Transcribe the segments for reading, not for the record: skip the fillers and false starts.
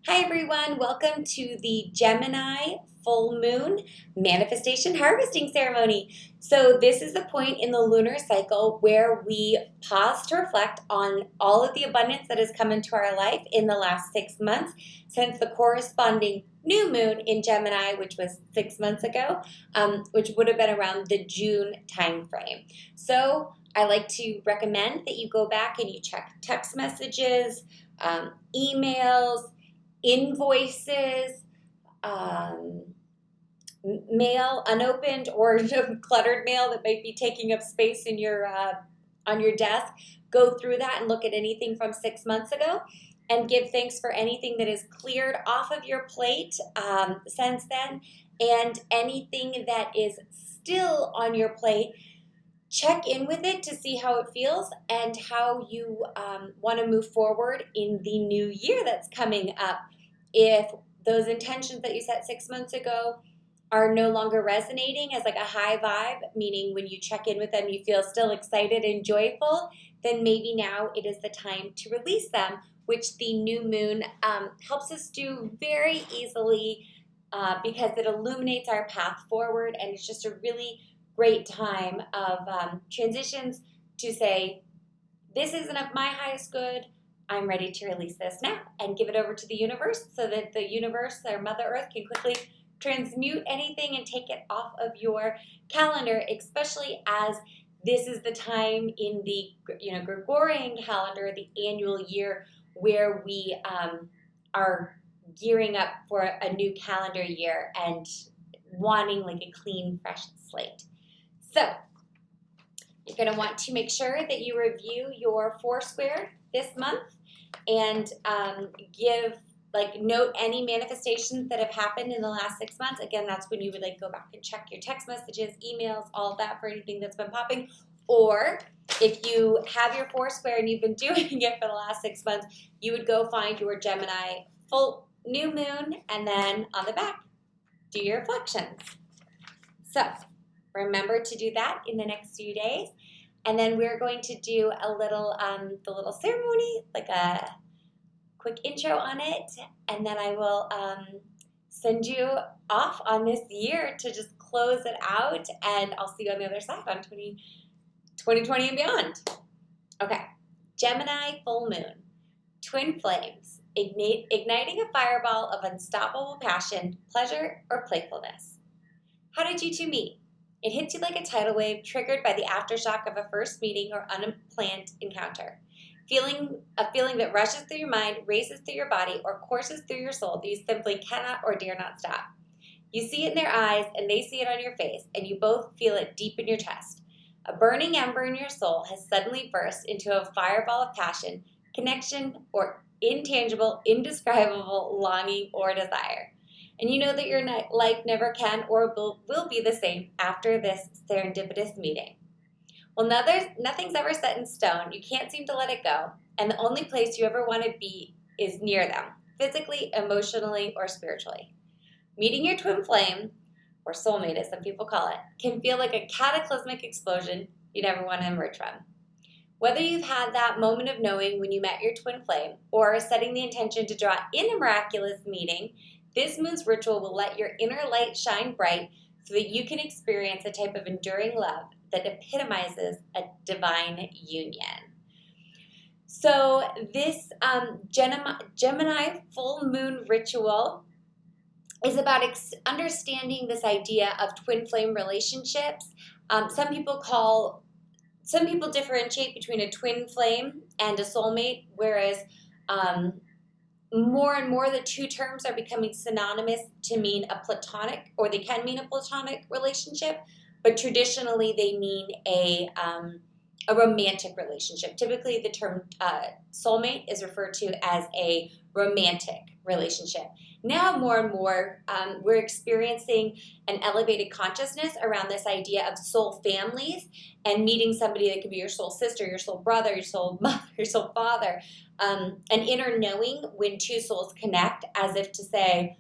Hi everyone, welcome to the Gemini Full Moon Manifestation Harvesting Ceremony. So this is the point in the lunar cycle where we pause to reflect on all of the abundance that has come into our life in the last 6 months since the corresponding new moon in Gemini, which was 6 months ago, which would have been around the June time frame. So I like to recommend that you go back and you check text messages, emails, invoices, mail, unopened or cluttered mail that might be taking up space in your on your desk. Go through that and look at anything from 6 months ago and give thanks for anything that is cleared off of your plate since then, and anything that is still on your plate. Check in with it to see how it feels and how you want to move forward in the new year that's coming up. If those intentions that you set 6 months ago are no longer resonating as like a high vibe, meaning when you check in with them you feel still excited and joyful, then maybe now it is the time to release them, which the new moon helps us do very easily because it illuminates our path forward, and it's just a really great time of transitions to say, this isn't of my highest good. I'm ready to release this now and give it over to the universe so that the universe, or Mother Earth, can quickly transmute anything and take it off of your calendar, especially as this is the time in the Gregorian calendar, the annual year, where we are gearing up for a new calendar year and wanting like a clean, fresh slate. So you're going to want to make sure that you review your Foursquare this month and note any manifestations that have happened in the last 6 months. Again, that's when you would go back and check your text messages, emails, all of that for anything that's been popping. Or if you have your Foursquare and you've been doing it for the last 6 months, you would go find your Gemini full new moon and then on the back, do your reflections. So remember to do that in the next few days. And then we're going to do a little, the little ceremony, like a quick intro on it. And then I will send you off on this year to just close it out. And I'll see you on the other side on 2020 and beyond. Okay, Gemini full moon, twin flames, igniting a fireball of unstoppable passion, pleasure, or playfulness. How did you two meet? It hits you like a tidal wave triggered by the aftershock of a first meeting or unplanned encounter. A feeling that rushes through your mind, races through your body, or courses through your soul that you simply cannot or dare not stop. You see it in their eyes, and they see it on your face, and you both feel it deep in your chest. A burning ember in your soul has suddenly burst into a fireball of passion, connection, or intangible, indescribable longing or desire. And you know that your life never can or will be the same after this serendipitous meeting. Well, nothing's ever set in stone. You can't seem to let it go. And the only place you ever want to be is near them, physically, emotionally, or spiritually. Meeting your twin flame, or soulmate as some people call it, can feel like a cataclysmic explosion you never want to emerge from. Whether you've had that moment of knowing when you met your twin flame or setting the intention to draw in a miraculous meeting, this moon's ritual will let your inner light shine bright so that you can experience a type of enduring love that epitomizes a divine union. So this Gemini full moon ritual is about understanding this idea of twin flame relationships. Some people differentiate between a twin flame and a soulmate, whereas more and more the two terms are becoming synonymous to mean a platonic, or they can mean a platonic relationship, but traditionally they mean a romantic relationship. Typically the term soulmate is referred to as a romantic relationship. Now more and more we're experiencing an elevated consciousness around this idea of soul families and meeting somebody that could be your soul sister, your soul brother, your soul mother, your soul father. An inner knowing when two souls connect, as if to say,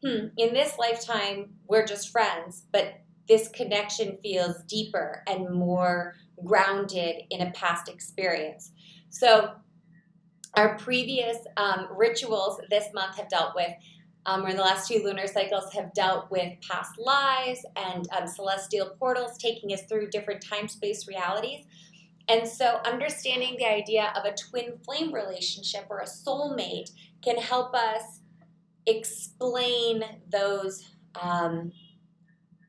in this lifetime, we're just friends, but this connection feels deeper and more grounded in a past experience. So our previous rituals this month have dealt with, or in the last 2 lunar cycles, have dealt with past lives and celestial portals taking us through different time-space realities. And so understanding the idea of a twin flame relationship or a soulmate can help us explain those,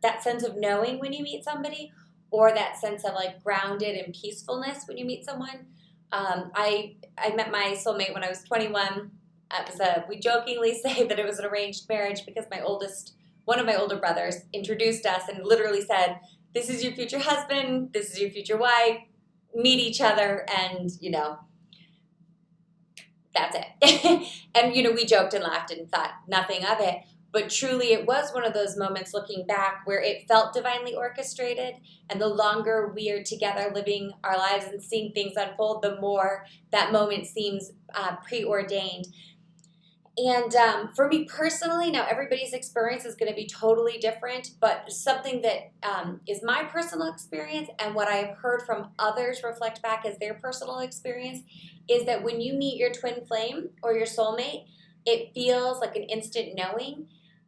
that sense of knowing when you meet somebody, or that sense of like grounded and peacefulness when you meet someone. I met my soulmate when I was 21. We jokingly say that it was an arranged marriage because one of my older brothers introduced us and literally said, "This is your future husband, this is your future wife, meet each other," and that's it. And we joked and laughed and thought nothing of it. But truly, it was one of those moments looking back where it felt divinely orchestrated. And the longer we are together living our lives and seeing things unfold, the more that moment seems preordained. And for me personally, now everybody's experience is going to be totally different, but something that is my personal experience and what I've heard from others reflect back as their personal experience is that when you meet your twin flame or your soulmate, it feels like an instant knowing.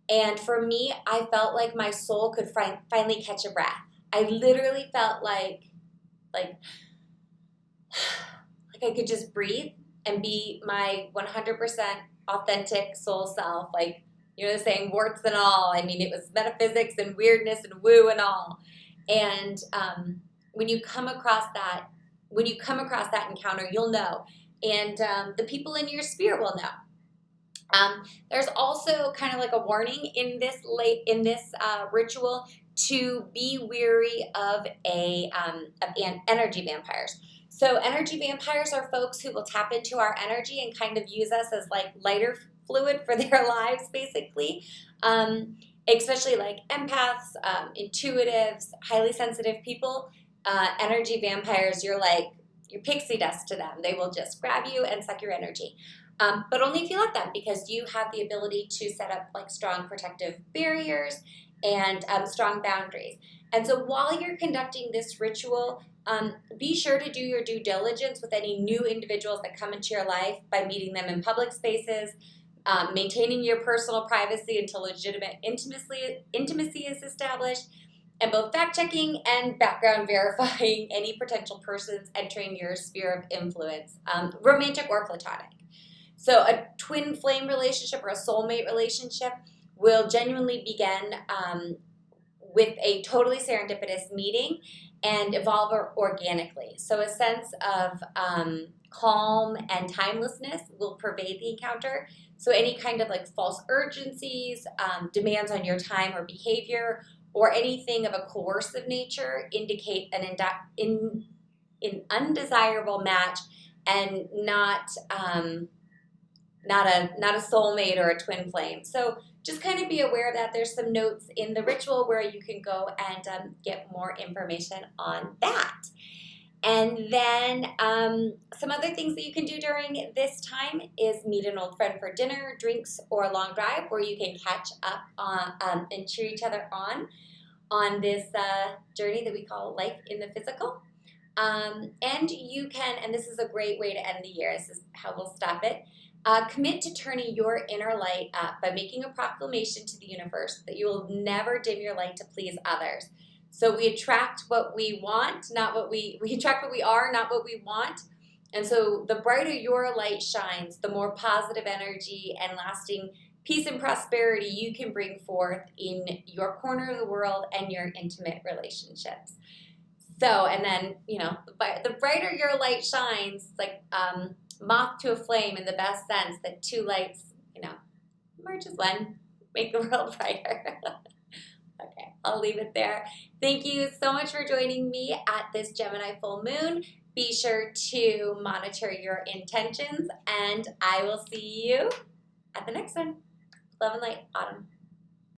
And for me, I felt like my soul could finally catch a breath. I literally felt like I could just breathe and be my 100% authentic soul self. Like, the saying, warts and all. I mean, it was metaphysics and weirdness and woo and all. And when you come across that encounter, you'll know. And the people in your sphere will know. There's also kind of like a warning in this ritual to be wary of energy vampires. So energy vampires are folks who will tap into our energy and kind of use us as like lighter fluid for their lives, basically. Especially like empaths, intuitives, highly sensitive people. Energy vampires, you're pixie dust to them. They will just grab you and suck your energy. But only if you let them, because you have the ability to set up like strong protective barriers and strong boundaries. And so while you're conducting this ritual, be sure to do your due diligence with any new individuals that come into your life by meeting them in public spaces, maintaining your personal privacy until legitimate intimacy is established, and both fact-checking and background verifying any potential persons entering your sphere of influence, romantic or platonic. So a twin flame relationship or a soulmate relationship will genuinely begin with a totally serendipitous meeting and evolve organically. So a sense of calm and timelessness will pervade the encounter. So any kind of like false urgencies, demands on your time or behavior, or anything of a coercive nature indicate an undesirable match and not a soulmate or a twin flame. So just kind of be aware of that. There's some notes in the ritual where you can go and get more information on that. And then some other things that you can do during this time is meet an old friend for dinner, drinks, or a long drive where you can catch up on and cheer each other on this journey that we call life in the physical. And you can, and this is a great way to end the year, this is how we'll stop it, commit to turning your inner light up by making a proclamation to the universe that you will never dim your light to please others. So we attract what we want, we attract what we are, not what we want. And so the brighter your light shines, the more positive energy and lasting peace and prosperity you can bring forth in your corner of the world and your intimate relationships. So, and then, the brighter your light shines, like moth to a flame in the best sense, that two lights, merge as one, make the world brighter. Okay, I'll leave it there. Thank you so much for joining me at this Gemini full moon. Be sure to monitor your intentions, and I will see you at the next one. Love and light, Autumn.